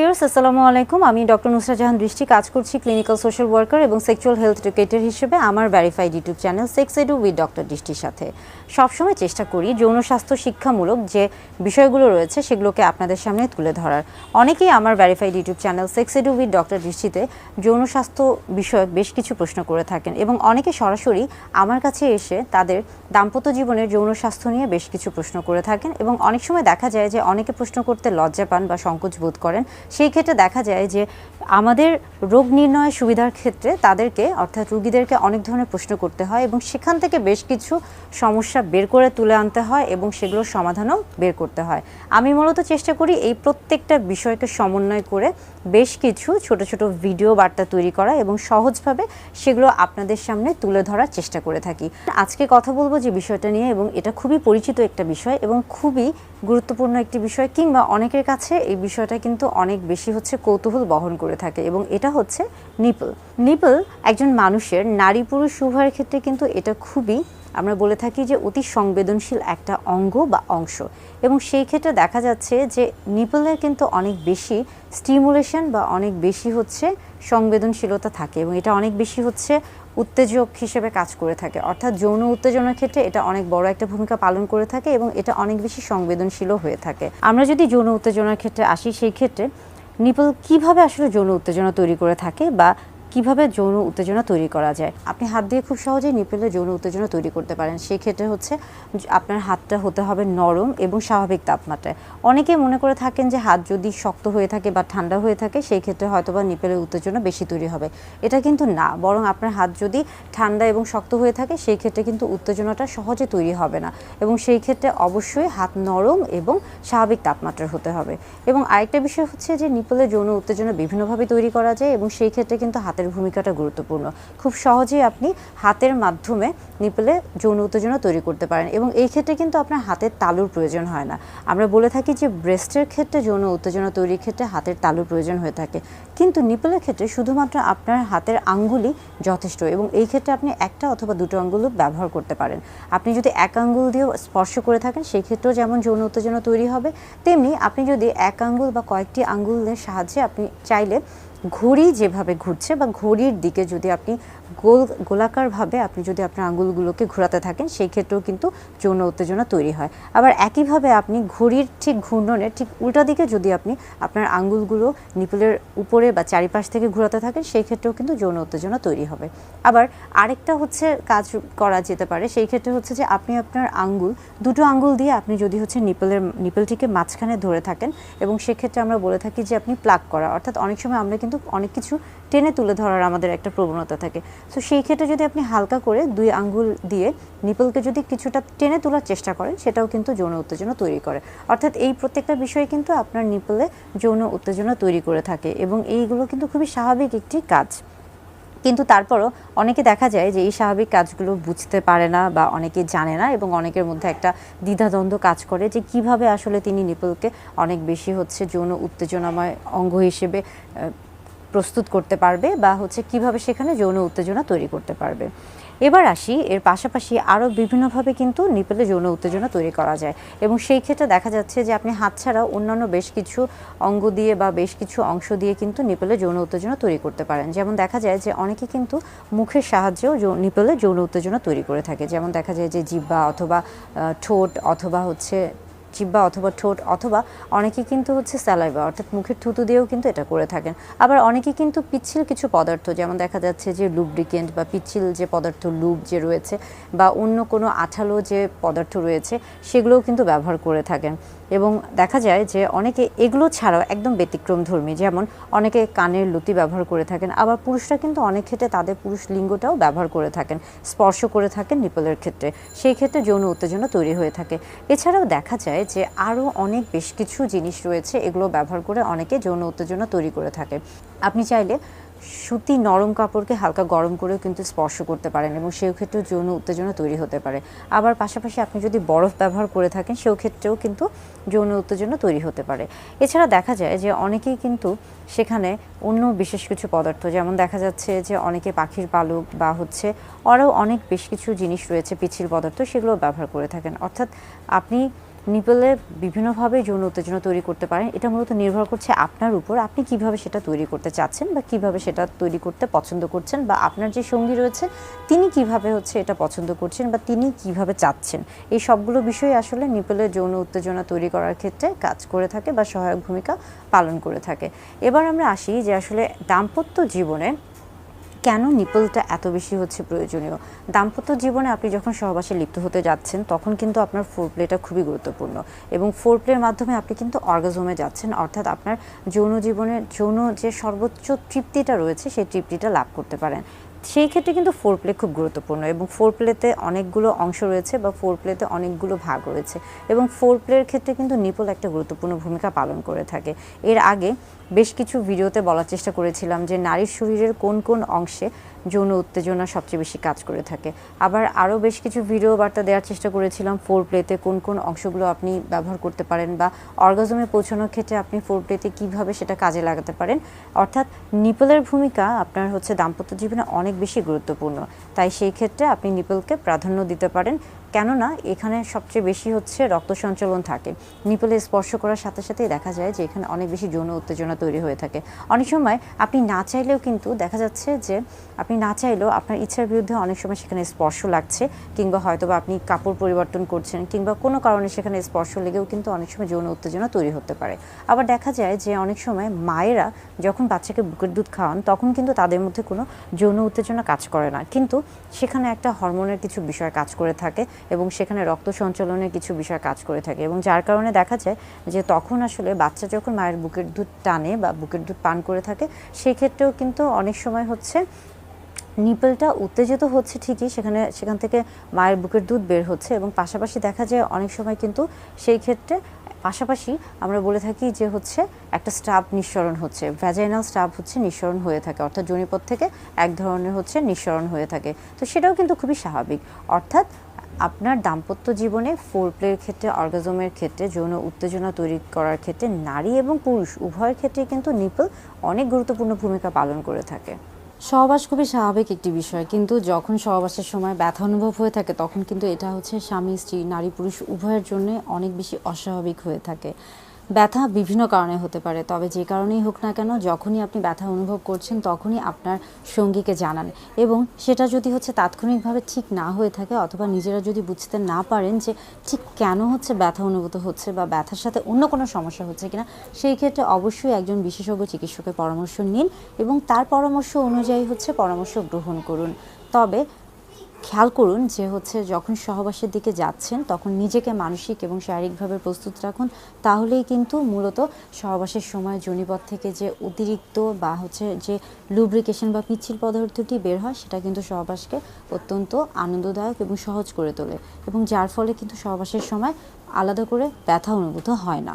Viewers আসসালামু আলাইকুম। আমি ডক্টর নুসরাত জাহান দৃষ্টি কাজ করছি ক্লিনিক্যাল সোশ্যাল ওয়ার্কার এবং সেক্সুয়াল হেলথ এডুকেটর হিসেবে আমার verified YouTube channel sex edu with doctor দৃষ্টির সাথে সবসময় চেষ্টা করি যৌন স্বাস্থ্য শিক্ষামূলক যে বিষয়গুলো রয়েছে সেগুলোকে আপনাদের সামনে তুলে ধরার। অনেকেই আমার verified YouTube channel sex edu with doctor দৃষ্টিতে যৌন স্বাস্থ্য বিষয়ক বেশ কিছু প্রশ্ন করে থাকেন এবং অনেকে সরাসরি আমার কাছে এসে তাদের দাম্পত্য জীবনের যৌন স্বাস্থ্য নিয়ে বেশ কিছু প্রশ্ন করে থাকেন এবং অনেক সময় দেখা যায় যে অনেকে প্রশ্ন করতে লজ্জা পান বা সংকোচ বোধ করেন। সেই ক্ষেত্রে দেখা যায় যে আমাদের রোগ নির্ণয় সুবিধার ক্ষেত্রে তাদেরকে অর্থাৎ রোগীদেরকে অনেক ধরনের প্রশ্ন করতে হয় এবং সেখান থেকে বেশ কিছু সমস্যা বের করে তুলে আনতে হয় এবং সেগুলোর সমাধানও বের করতে হয়। আমি মূলত চেষ্টা করি এই প্রত্যেকটা বিষয়কে সমন্বয় করে বেশ কিছু ছোট ছোট ভিডিও বার্তা তৈরি করা এবং সহজভাবে সেগুলো আপনাদের সামনে তুলে ধরার চেষ্টা করে থাকি। আজকে কথা বলবো যে বিষয়টা নিয়ে এবং এটা খুবই পরিচিত একটা বিষয় এবং খুবই গুরুত্বপূর্ণ একটি বিষয়, কিংবা অনেকের কাছে এই বিষয়টা কিন্তু অনেক বেশি কৌতূহল বহন করে থাকে এবং এটা হচ্ছে নিপল। নিপল একজন মানুষের নারী পুরুষ উভয়ের ক্ষেত্রে কিন্তু এটা খুবই আমরা বলে থাকি যে অতি সংবেদনশীল একটা অঙ্গ বা অংশ এবং সেই ক্ষেত্রে দেখা যাচ্ছে যে নিপলের কিন্তু অনেক বেশি স্টিমুলেশন বা অনেক বেশি সংবেদনশীলতা থাকে এবং এটা অনেক বেশি উত্তেজক হিসেবে কাজ করে থাকে, অর্থাৎ যৌন উত্তেজনার ক্ষেত্রে এটা অনেক বড় একটা ভূমিকা পালন করে থাকে এবং এটা অনেক বেশি সংবেদনশীলও হয়ে থাকে। আমরা যদি যৌন উত্তেজনার ক্ষেত্রে আসি, সেই ক্ষেত্রে নিপল কিভাবে আসলে যৌন উত্তেজনা তৈরি করে থাকে বা কিভাবে যৌন উত্তেজনা তৈরি করা যায়। আপনি হাত দিয়ে খুব সহজেই নিপলে যৌন উত্তেজনা তৈরি করতে পারেন। সেই ক্ষেত্রে আপনার হাতটা হতে হবে নরম এবং স্বাভাবিক তাপমাত্রায়। অনেকে মনে করে থাকেন যে হাত যদি শক্ত হয়ে থাকে বা ঠান্ডা হয়ে থাকে সেই ক্ষেত্রে হয়তোবা নিপলের উত্তেজনা বেশি তৈরি হবে। এটা কিন্তু না, বরং আপনার হাত যদি ঠান্ডা এবং শক্ত হয়ে থাকে সেই ক্ষেত্রে কিন্তু উত্তেজনাটা সহজে তৈরি হবে না এবং সেই ক্ষেত্রে অবশ্যই হাত নরম এবং স্বাভাবিক তাপমাত্রার হতে হবে। এবং আরেকটা বিষয় হচ্ছে যে নিপলের যৌন উত্তেজনা বিভিন্নভাবে তৈরি করা যায় এবং সেই ক্ষেত্রে কিন্তু হাতের ভূমিকাটা গুরুত্বপূর্ণ। খুব সহজেই আপনি হাতের মাধ্যমে নিপলে যৌন উত্তেজনা তৈরি করতে পারেন এবং এই ক্ষেত্রে কিন্তু আপনার হাতের তালুর প্রয়োজন হয় না। আমরা বলে থাকি যে ব্রেস্টের ক্ষেত্রে যৌন উত্তেজনা তৈরির ক্ষেত্রে হাতের তালুর প্রয়োজন হয়ে থাকে, কিন্তু নিপলের ক্ষেত্রে শুধুমাত্র আপনার হাতের আঙ্গুলই যথেষ্ট এবং এই ক্ষেত্রে আপনি একটা অথবা দুটো আঙ্গুল ব্যবহার করতে পারেন। আপনি যদি এক আঙ্গুল দিয়ে স্পর্শ করে থাকেন সেই ক্ষেত্রেও যেমন যৌন উত্তেজনা তৈরি হবে, তেমনি আপনি যদি এক আঙ্গুল বা কয়েকটি আঙ্গুলের সাহায্যে আপনি চাইলে ঘড়ি যেভাবে ঘুরছে বা ঘড়ির দিকে যদি আপনি গোলাকারভাবে আপনি যদি আপনার আঙ্গুলগুলোকে ঘোরাতে থাকেন সেই ক্ষেত্রেও কিন্তু যৌন উত্তেজনা তৈরি হয়। আবার একইভাবে আপনি ঘড়ির ঠিক ঘূর্ণনের ঠিক উল্টা দিকে যদি আপনি আপনার আঙ্গুলগুলো নিপলের উপরে বা চারিপাশ থেকে ঘোরাতে থাকেন সেই ক্ষেত্রেও কিন্তু যৌন উত্তেজনা তৈরি হবে। আবার আরেকটা কাজ করা যেতে পারে, সেই ক্ষেত্রে যে আপনি আপনার দুটো আঙ্গুল দিয়ে আপনি যদি নিপলটিকে মাঝখানে ধরে থাকেন এবং সেক্ষেত্রে আমরা বলে থাকি যে আপনি প্লাগ করা, অর্থাৎ অনেক সময় আমরা কিন্তু অনেক কিছু টেনে তুলে ধরার আমাদের একটা প্রবণতা থাকে। তো সেই ক্ষেত্রে যদি আপনি হালকা করে দুই আঙ্গুল দিয়ে নিপলকে যদি কিছুটা টেনে তোলার চেষ্টা করেন সেটাও কিন্তু যৌন উত্তেজনা তৈরি করে। অর্থাৎ এই প্রত্যেকটা বিষয়ে কিন্তু আপনার নিপলে যৌন উত্তেজনা তৈরি করে থাকে এবং এইগুলো কিন্তু খুবই স্বাভাবিক একটি কাজ। কিন্তু তারপরও অনেকে দেখা যায় যে এই স্বাভাবিক কাজগুলো বুঝতে পারে না বা অনেকে জানে না এবং অনেকের মধ্যে একটা দ্বিধাদ্বন্দ্ব কাজ করে যে কিভাবে আসলে তিনি নিপলকে অনেক বেশি যৌন উত্তেজনাময় অঙ্গ হিসেবে প্রস্তুত করতে পারবে বা কিভাবে সেখানে যৌন উত্তেজনা তৈরি করতে পারবে। এবার আসি, এর পাশাপাশি আরও বিভিন্নভাবে কিন্তু নিপলে যৌন উত্তেজনা তৈরি করা যায় এবং সেই ক্ষেত্রে দেখা যাচ্ছে যে আপনি হাত ছাড়াও অন্যান্য বেশ কিছু অঙ্গ দিয়ে বা বেশ কিছু অংশ দিয়ে কিন্তু নিপলে যৌন উত্তেজনা তৈরি করতে পারেন। যেমন দেখা যায় যে অনেকে কিন্তু মুখের সাহায্যেও নিপলে যৌন উত্তেজনা তৈরি করে থাকে। যেমন দেখা যায় যে জিহ্বা অথবা ঠোঁট অথবা ঠোঁট অথবা অনেকে কিন্তু স্যালাইভা অর্থাৎ মুখের থুতু দিয়েও কিন্তু এটা করে থাকেন। আবার অনেকে কিন্তু পিচ্ছিল কিছু পদার্থ, যেমন দেখা যাচ্ছে যে লুব্রিকেন্ট বা পিচ্ছিল যে পদার্থ লুব যে রয়েছে বা অন্য কোনো আঠালো যে পদার্থ রয়েছে সেগুলোও কিন্তু ব্যবহার করে থাকেন। এবং দেখা যায় যে অনেকে এগুলো ছাড়াও একদম ব্যতিক্রমধর্মী, যেমন অনেকে কানের লতি ব্যবহার করে থাকেন। আবার পুরুষরা কিন্তু অনেক ক্ষেত্রে তাদের পুরুষ লিঙ্গটাও ব্যবহার করে থাকেন, স্পর্শ করে থাকেন নিপলের ক্ষেত্রে, সেই ক্ষেত্রে যৌন উত্তেজনা তৈরি হয়ে থাকে। এছাড়াও দেখা যায় যে আরও অনেক বেশ কিছু জিনিস রয়েছে, এগুলো ব্যবহার করে অনেকে যৌন উত্তেজনা তৈরি করে থাকে। আপনি চাইলে সুতি নরম কাপড়কে হালকা গরম করেও কিন্তু স্পর্শ করতে পারেন এবং সেই ক্ষেত্রেও যৌন উত্তেজনা তৈরি হতে পারে। আবার পাশাপাশি আপনি যদি বরফ ব্যবহার করে থাকেন সেই ক্ষেত্রেও কিন্তু যৌন উত্তেজনা তৈরি হতে পারে। এছাড়া দেখা যায় যে অনেকেই কিন্তু সেখানে অন্য বিশেষ কিছু পদার্থ, যেমন দেখা যাচ্ছে যে অনেকে পাখির পালক বা আরও অনেক বেশ কিছু জিনিস রয়েছে পিচ্ছিল পদার্থ, সেগুলো ব্যবহার করে থাকেন। অর্থাৎ আপনি নিপলে বিভিন্নভাবে যৌন উত্তেজনা তৈরি করতে পারেন। এটা মূলত নির্ভর করছে আপনার উপর, আপনি কিভাবে সেটা তৈরি করতে চাচ্ছেন বা কিভাবে সেটা তৈরি করতে পছন্দ করছেন, বা আপনার যে সঙ্গী রয়েছে তিনি কিভাবে এটা পছন্দ করছেন বা তিনি কিভাবে চাচ্ছেন। এই সবগুলো বিষয় আসলে নিপলের যৌন উত্তেজনা তৈরি করার ক্ষেত্রে কাজ করে থাকে বা সহায়ক ভূমিকা পালন করে থাকে। এবার আমরা আসি যে আসলে দাম্পত্য জীবনে কেন নিপলটা এত বেশি প্রয়োজনীয়। দাম্পত্য জীবনে আপনি যখন সহবাসে লিপ্ত হতে যাচ্ছেন তখন কিন্তু আপনার ফোরপ্লেটা খুবই গুরুত্বপূর্ণ, এবং ফোরপ্লের মাধ্যমে আপনি কিন্তু অর্গাজমে যাচ্ছেন, অর্থাৎ আপনার যৌন জীবনের যৌন যে সর্বোচ্চ তৃপ্তিটা রয়েছে সেই তৃপ্তিটা লাভ করতে পারেন। সেই ক্ষেত্রে কিন্তু ফোরপ্লে খুব গুরুত্বপূর্ণ, এবং ফোরপ্লেতে অনেকগুলো অংশ রয়েছে বা ফোরপ্লেতে অনেকগুলো ভাগ রয়েছে, এবং ফোরপ্লের ক্ষেত্রে কিন্তু নিপল একটা গুরুত্বপূর্ণ ভূমিকা পালন করে থাকে। এর আগে বেশ কিছু ভিডিওতে বলার চেষ্টা করেছিলাম যে নারীর শরীরের কোন কোন অংশে যৌন উত্তেজনা সবচেয়ে বেশি কাজ করে থাকে। আবার আরও বেশ কিছু ভিডিও বার্তা দেওয়ার চেষ্টা করেছিলাম ফোরপ্লেতে কোন কোন অংশগুলো আপনি ব্যবহার করতে পারেন বা অর্গাজমে পৌঁছানোর ক্ষেত্রে আপনি ফোরপ্লেতে কীভাবে সেটা কাজে লাগাতে পারেন। অর্থাৎ নিপলের ভূমিকা আপনার দাম্পত্য জীবনে অনেক বেশি গুরুত্বপূর্ণ, তাই সেই ক্ষেত্রে আপনি নিপলকে প্রাধান্য দিতে পারেন। কেননা এখানে সবচেয়ে বেশি রক্ত সঞ্চালন থাকে। নিপলে স্পর্শ করার সাথে সাথেই দেখা যায় যে এখানে অনেক বেশি যৌন উত্তেজনা তৈরি হয়ে থাকে। অনেক সময় আপনি না চাইলেও কিন্তু দেখা যাচ্ছে যে আপনি না চাইলেও আপনার ইচ্ছার বিরুদ্ধে অনেক সময় সেখানে স্পর্শ লাগছে, কিংবা হয়তোবা আপনি কাপড় পরিবর্তন করছেন, কিংবা কোনো কারণে সেখানে স্পর্শ লেগেও কিন্তু অনেক সময় যৌন উত্তেজনা তৈরি হতে পারে। আবার দেখা যায় যে অনেক সময় মায়েরা যখন বাচ্চাকে বুকের দুধ খাওয়ান তখন কিন্তু তাদের মধ্যে কোনো যৌন উত্তেজনা কাজ করে না, কিন্তু সেখানে একটা হরমোনের কিছু বিষয় কাজ করে থাকে এবং সেখানে রক্ত সঞ্চালনের কিছু বিষয় কাজ করে থাকে, এবং যার কারণে দেখা যায় যে তখন আসলে বাচ্চা যখন মায়ের বুকের দুধ টানে বা বুকের দুধ পান করে থাকে সেই ক্ষেত্রেও কিন্তু অনেক সময় নিপলটা উত্তেজিত হচ্ছে ঠিকই, সেখান থেকে মায়ের বুকের দুধ বের হচ্ছে, এবং পাশাপাশি দেখা যায় অনেক সময় কিন্তু সেই ক্ষেত্রে পাশাপাশি আমরা বলে থাকি যে একটা স্টাব নিঃসরণ হচ্ছে, ভ্যাজাইনাল স্টাব নিঃসরণ হয়ে থাকে, অর্থাৎ যোনিপথ থেকে এক ধরনের নিঃসরণ হয়ে থাকে। তো সেটাও কিন্তু খুবই স্বাভাবিক। অর্থাৎ আপনার দাম্পত্য জীবনে ফোরপ্লের ক্ষেত্রে, অর্গাজমের ক্ষেত্রে, যৌন উত্তেজনা তৈরি করার ক্ষেত্রে নারী এবং পুরুষ উভয়ের ক্ষেত্রে কিন্তু নিপল অনেক গুরুত্বপূর্ণ ভূমিকা পালন করে থাকে। সহবাস খুবই স্বাভাবিক একটি বিষয়, কিন্তু যখন সহবাসের সময় ব্যথা অনুভব হয়ে থাকে তখন কিন্তু এটা স্বামী স্ত্রী, নারী পুরুষ উভয়ের জন্য অনেক বেশি অস্বাভাবিক হয়ে থাকে। ব্যথা বিভিন্ন কারণে হতে পারে, তবে যে কারণেই হোক না কেন যখনই আপনি ব্যথা অনুভব করছেন তখনই আপনার সঙ্গীকে জানান, এবং সেটা যদি তাৎক্ষণিকভাবে ঠিক না হয়ে থাকে অথবা নিজেরা যদি বুঝতে না পারেন যে ঠিক কেন ব্যথা অনুভূত হচ্ছে বা ব্যথার সাথে অন্য কোনো সমস্যা হচ্ছে কিনা, সেই ক্ষেত্রে অবশ্যই একজন বিশেষজ্ঞ চিকিৎসকের পরামর্শ নিন এবং তার পরামর্শ অনুযায়ী পরামর্শ গ্রহণ করুন। তবে খেয়াল করুন যে যখন সহবাসের দিকে যাচ্ছেন তখন নিজেকে মানসিক এবং শারীরিকভাবে প্রস্তুত রাখুন, তাহলেই কিন্তু মূলত সহবাসের সময় যোনিপথ থেকে যে অতিরিক্ত বা যে লুব্রিকেশন বা পিচ্ছিল পদার্থটি বের হয় সেটা কিন্তু সহবাসকে অত্যন্ত আনন্দদায়ক এবং সহজ করে তোলে, এবং যার ফলে কিন্তু সহবাসের সময় আলাদা করে ব্যথা অনুভূত হয় না।